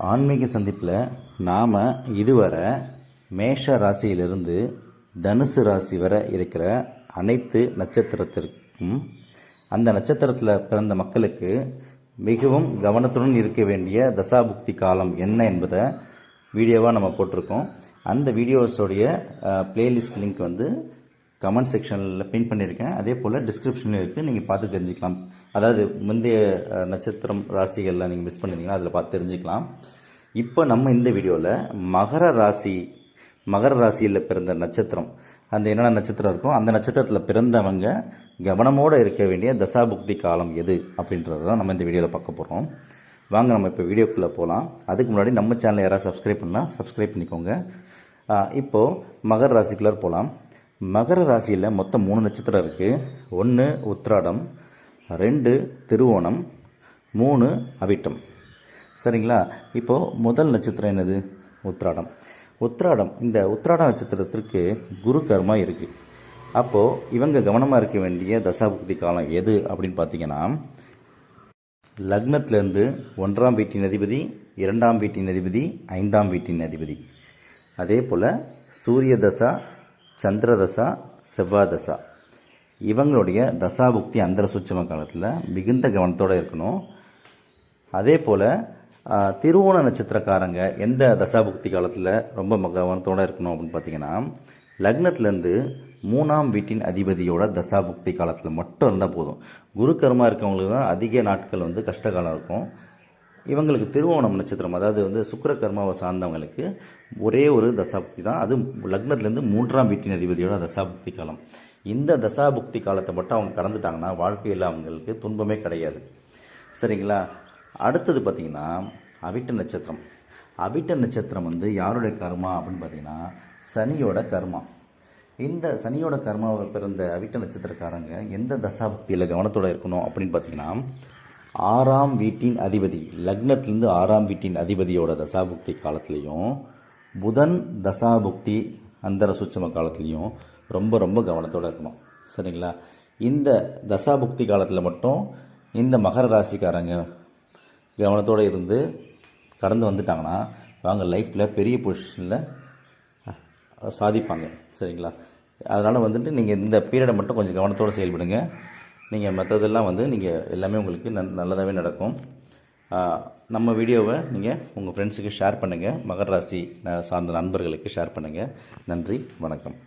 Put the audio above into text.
ஆன்மீக சந்திப்பில் நாம் இதுவரை மேஷ ராசியிலிருந்து தனுசு ராசி வரை இருக்கிற அனைத்து நட்சத்திரத்திற்கும் அந்த நட்சத்திரத்தில் பிறந்த மக்களுக்கு மிகவும் கவனத்துடன் இருக்க வேண்டிய தசாபுக்தி காலம் என்ன என்பதை வீடியோவாக நம்ம போட்டிருக்கோம். அந்த வீடியோஸோடைய பிளேலிஸ்ட் லிங்க் கமெண்ட் செக்ஷனில் பின் பண்ணியிருக்கேன். அதே போல் டிஸ்கிரிப்ஷனில் இருக்குது, நீங்கள் பார்த்து தெரிஞ்சுக்கலாம். அதாவது முந்தைய நட்சத்திரம் ராசிகளில் நீங்கள் மிஸ் பண்ணியிருந்தீங்கன்னா அதில் பார்த்து தெரிஞ்சுக்கலாம். இப்போ நம்ம இந்த வீடியோவில் மகர ராசியில் பிறந்த நட்சத்திரம், அந்த என்னென்ன நட்சத்திரம் இருக்கோ அந்த நட்சத்திரத்தில் பிறந்தவங்க கவனமோடு இருக்க வேண்டிய தசாபுக்தி காலம் எது அப்படின்றது தான் நம்ம இந்த வீடியோவில் பார்க்க போகிறோம். வாங்க நம்ம இப்போ வீடியோக்குள்ளே போகலாம். அதுக்கு முன்னாடி நம்ம சேனலை யாராவது சப்ஸ்கிரைப் பண்ணால் சப்ஸ்கிரைப் பண்ணிக்கோங்க. இப்போது மகர ராசிக்குள்ளே போகலாம். மகர ராசியில் மொத்தம் 3 நட்சத்திரம் இருக்குது. 1 உத்திராடம், 2 திருவோணம், 3 அவிட்டம். சரிங்களா? இப்போது முதல் நட்சத்திரம் என்னது? உத்திராடம். இந்த உத்திராட நட்சத்திரத்திற்கு குரு கர்மா இருக்குது. அப்போது இவங்க கவனமாக இருக்க வேண்டிய தசாபுக்தி காலம் எது அப்படின்னு பார்த்தீங்கன்னா, லக்னத்திலேருந்து 1ஆம் வீட்டின் அதிபதி, 2ஆம் வீட்டின் அதிபதி, 5ஆம் வீட்டின் அதிபதி, அதே போல் சூரிய தசா, சந்திர தசா, செவ்வாய் தசா, இவங்களுடைய தசாபுக்தி அந்தர சூட்சம காலத்தில் மிகுந்த கவனத்தோடு இருக்கணும். அதே போல் திருவோண நட்சத்திரக்காரங்க எந்த தசாபுக்தி காலத்தில் ரொம்ப கவனத்தோடு இருக்கணும் அப்படின்னு பார்த்தீங்கன்னா, லக்னத்திலேருந்து 3ஆம் வீட்டின் அதிபதியோட தசாபுக்தி காலத்தில் மட்டும் இருந்தால் போதும். குரு கர்மா இருக்கவங்களுக்கு தான் அதிக நாட்கள் கஷ்டகாலம் இருக்கும். இவங்களுக்கு திருவோணம் நட்சத்திரம், அதாவது சுக்கிர கர்மாவை சார்ந்தவங்களுக்கு ஒரே ஒரு தசாபுக்தி தான், அது லக்னத்திலேருந்து 3ஆம் வீட்டின் அதிபதியோட தசாபுக்தி காலம். இந்த தசாபுக்தி காலத்தை மட்டும் அவங்க கடந்துட்டாங்கன்னா வாழ்க்கையில் அவங்களுக்கு துன்பமே கிடையாது. சரிங்களா? அடுத்தது பார்த்திங்கன்னா அவிட்ட நட்சத்திரம். அவிட்ட நட்சத்திரம் யாருடைய கர்மா அப்படின்னு பார்த்தீங்கன்னா சனியோட கர்மா. இந்த சனியோட கர்மாவை பிறந்த அவிட்ட நட்சத்திரக்காரங்க எந்த தசாபுக்தியில் கவனத்தோடு இருக்கணும் அப்படின்னு பார்த்தீங்கன்னா, 6ஆம் வீட்டின் அதிபதி, லக்னத்திலேருந்து 6ஆம் வீட்டின் அதிபதியோட தசாபுக்தி காலத்துலேயும், புதன் தசாபுக்தி அந்தர சூட்சம காலத்துலேயும் ரொம்ப ரொம்ப கவனத்தோடு இருக்கணும். சரிங்களா? இந்த தசாபுக்தி காலத்தில் மட்டும் இந்த மகர ராசிக்காரங்க கவனத்தோடு இருந்து கடந்து வந்துட்டாங்கன்னா அவங்க லைஃப்பில் பெரிய பொசிஷனில் சாதிப்பாங்க. சரிங்களா? அதனால் நீங்கள் இந்த பீரியடை மட்டும் கொஞ்சம் கவனத்தோடு செயல்படுங்க. நீங்கள் மற்றதெல்லாம் நீங்கள் எல்லாமே உங்களுக்கு நல்லதாகவே நடக்கும். நம்ம வீடியோவை நீங்கள் உங்கள் ஃப்ரெண்ட்ஸுக்கு ஷேர் பண்ணுங்கள். மகர ராசி சார்ந்த நண்பர்களுக்கு ஷேர் பண்ணுங்கள். நன்றி, வணக்கம்.